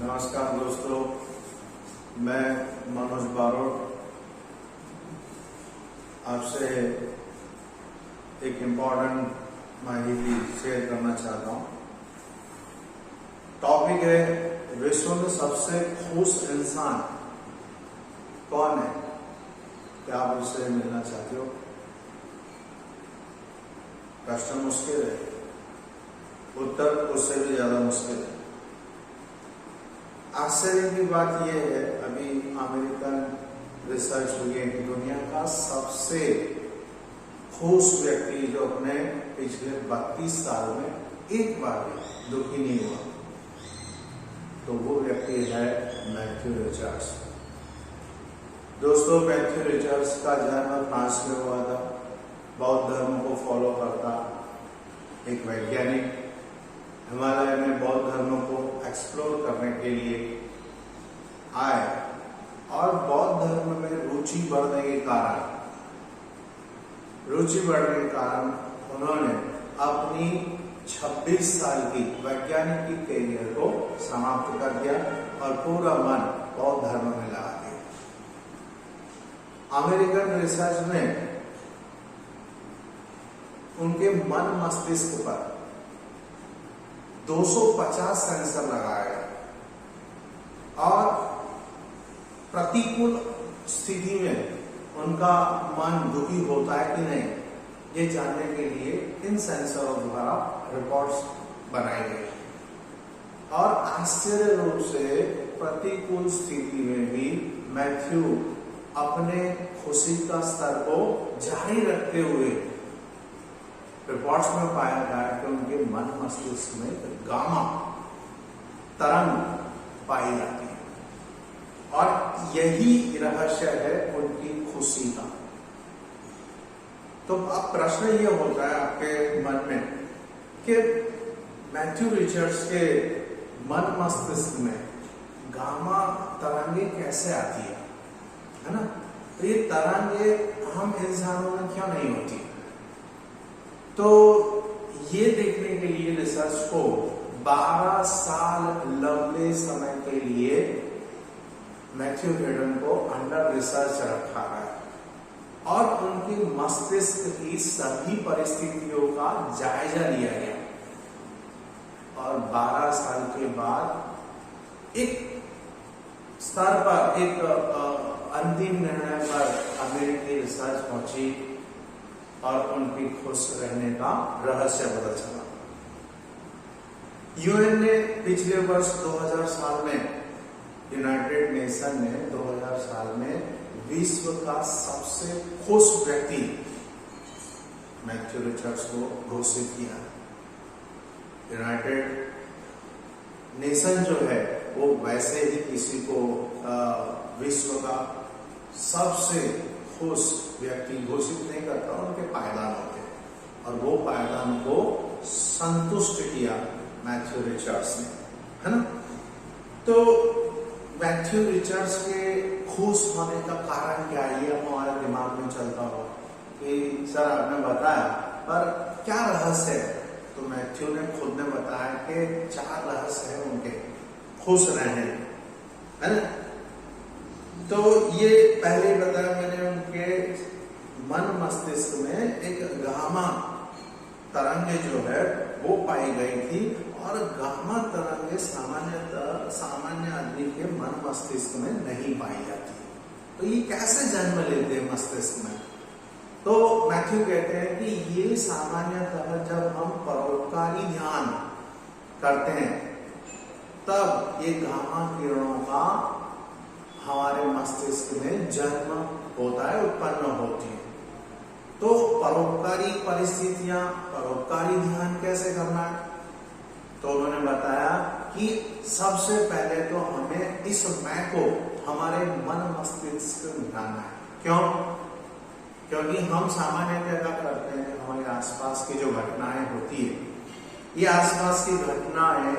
नमस्कार दोस्तों, मैं मनोज बारोट आपसे एक इम्पोर्टेंट माहिती शेयर करना चाहता हूँ। टॉपिक है विश्व में सबसे खुश इंसान कौन है? क्या आप उससे मिलना चाहते हो? प्रश्न मुश्किल है, उत्तर उससे भी ज्यादा मुश्किल है। आश्चर्य की बात यह है, अभी अमेरिकन रिसर्च हुई है कि दुनिया का सबसे खुश व्यक्ति जो अपने पिछले 32 साल में एक बार भी दुखी नहीं हुआ, तो वो व्यक्ति है मैथ्यू रिचर्ड्स। दोस्तों, मैथ्यू रिचर्ड्स का जन्म फ्रांस में हुआ था। बौद्ध धर्म को फॉलो करता एक वैज्ञानिक हिमालय में बौद्ध धर्म को एक्सप्लोर करने के लिए आए और बौद्ध धर्म में रुचि बढ़ने के कारण उन्होंने अपनी 26 साल की वैज्ञानिक की करियर को समाप्त कर दिया और पूरा मन बौद्ध धर्म में लगा दिया। अमेरिकन रिसर्च में उनके मन मस्तिष्क पर 250 सेंसर लगाया गया और प्रतिकूल स्थिति में उनका मन दुखी होता है कि नहीं, ये जानने के लिए इन सेंसरों द्वारा रिपोर्ट्स बनाई गई और आश्चर्य रूप से प्रतिकूल स्थिति में भी मैथ्यू अपने खुशी का स्तर को जारी रखते हुए रिपोर्ट्स में पाया गया कि उनके मन मस्तिष्क में गामा तरंग पाई जाती है और यही रहस्य है उनकी खुशी का। तो अब प्रश्न ये होता है आपके मन में कि मैथ्यू रिचर्ड्स के मन मस्तिष्क में गामा तरंगे कैसे आती है ना? तो ये तरंगे हम इंसानों में क्यों नहीं होती? तो ये देखने के लिए रिसर्च को 12 साल लंबे समय के लिए मैथ्यू हेडन को अंडर रिसर्च रखा गया और उनकी मस्तिष्क की सभी परिस्थितियों का जायजा लिया गया और 12 साल के बाद एक स्तर पर एक अंतिम निर्णय पर अमेरिकी रिसर्च पहुंची और उनकी खुश रहने का रहस्य पता चला। यूएन ने पिछले वर्ष 2000 साल में, यूनाइटेड नेशन ने 2000 साल में विश्व का सबसे खुश व्यक्ति मैथ्यू रिचर्ड्स को घोषित किया। यूनाइटेड नेशन जो है वो वैसे ही किसी को विश्व का सबसे खुश व्यक्ति घोषित नहीं करता, उनके पायदान होते हैं और वो पायदान को संतुष्ट किया मैथ्यू रिचर्ड्स ने, है ना? तो मैथ्यू रिचर्ड्स के खुश होने का कारण क्या है, ये हमारे दिमाग में चलता हो कि सर आपने बताया, पर क्या रहस्य है? तो मैथ्यू ने खुद ने बताया कि 4 रहस्य है उनके खुश रहने, है ना? तो ये पहले बताया मैंने, उनके मन मस्तिष्क में एक गामा तरंगे जो है वो पाई गई थी और गामा तरंगे सामान्य आदमी के मन मस्तिष्क में नहीं पाई जाती। तो ये कैसे जन्म लेते हैं मस्तिष्क में? तो मैथ्यू कहते हैं कि ये सामान्यतः जब हम परोपकारी ध्यान करते हैं तब ये गामा किरणों का हमारे मस्तिष्क में जन्म होता है, उत्पन्न होती है। तो परोपकारी परिस्थितियां, परोपकारी ध्यान कैसे करना है? तो उन्होंने बताया कि सबसे पहले तो हमें इस मैं को हमारे मन मस्तिष्क में मिटाना है। क्यों? क्योंकि हम सामान्यतः क्या करते हैं, हमारे आसपास की जो घटनाएं होती है, ये आसपास की घटनाएं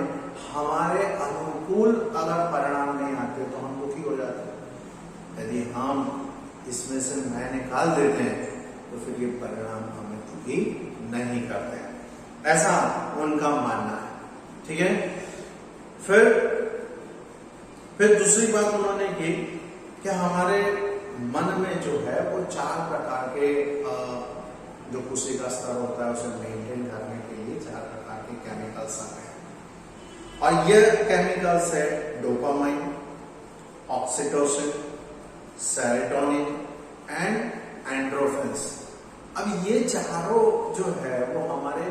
हमारे अनुकूल अगर परिणाम नहीं आते तो हम दुखी हो जाते हैं। यदि हम इसमें से मैं निकाल देते हैं तो फिर ये परिणाम हमें दुखी नहीं करते हैं, ऐसा उनका मानना है। ठीक है। फिर फिर दूसरी बात उन्होंने की कि हमारे मन में जो है वो 4 प्रकार के जो खुशी का स्तर होता है उसे मेंटेन करने के लिए 4 प्रकार के केमिकल्स आ गए और ये केमिकल्स है डोपामाइन, ऑक्सीटोसिन, सेरोटोनिन एंड एंड्रोफिन्स। अब ये चारों जो है वो हमारे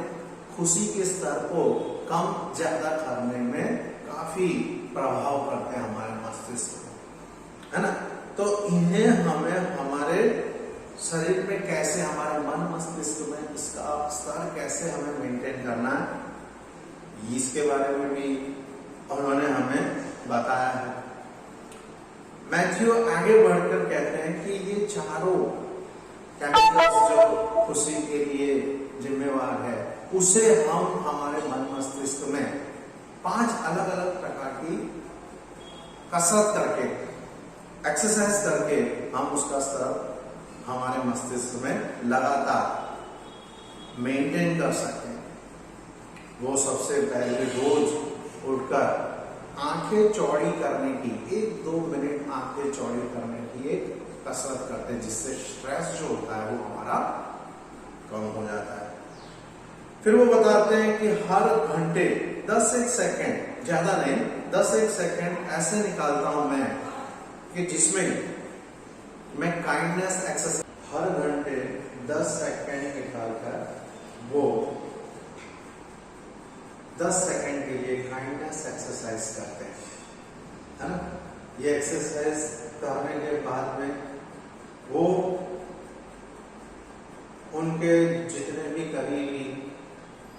खुशी के स्तर को कम ज्यादा करने में काफी प्रभाव करते हैं हमारे मस्तिष्क में, है ना। तो इन्हें हमें हमारे शरीर में कैसे, हमारे मन मस्तिष्क में इसका स्तर कैसे हमें मेंटेन करना है, इसके बारे में भी उन्होंने हमें बताया है। मैथ्यू आगे बढ़कर कहते हैं कि ये चारों केमिकल्स जो खुशी के लिए जिम्मेवार है उसे हम हमारे मन मस्तिष्क में 5 अलग अलग प्रकार की कसरत करके, एक्सरसाइज करके हम उसका स्तर हमारे मस्तिष्क में लगातार मेंटेन कर सकते हैं। वो सबसे पहले रोज उठकर आंखें चौड़ी करने की 1-2 मिनट आंखें चौड़ी करने की एक कसरत करते हैं, जिससे स्ट्रेस जो होता है वो हमारा कम हो जाता है। फिर वो बताते हैं कि हर घंटे 10-1 सेकेंड, ज्यादा नहीं, 10-1 सेकेंड ऐसे निकालता हूं मैं कि जिसमें मैं काइंडनेस एक्सरसाइज हर घंटे 10 सेकेंड निकालकर वो 10 सेकेंड के लिए काइंडनेस एक्सरसाइज करते हैं, है ना। ये एक्सरसाइज करने के बाद में वो उनके जितने भी करीबी,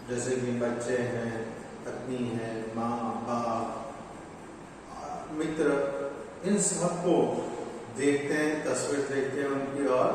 जैसे कि बच्चे हैं, पत्नी है, माँ बाप, मित्र, इन सबको देखते हैं, तस्वीर देखते हैं उनकी और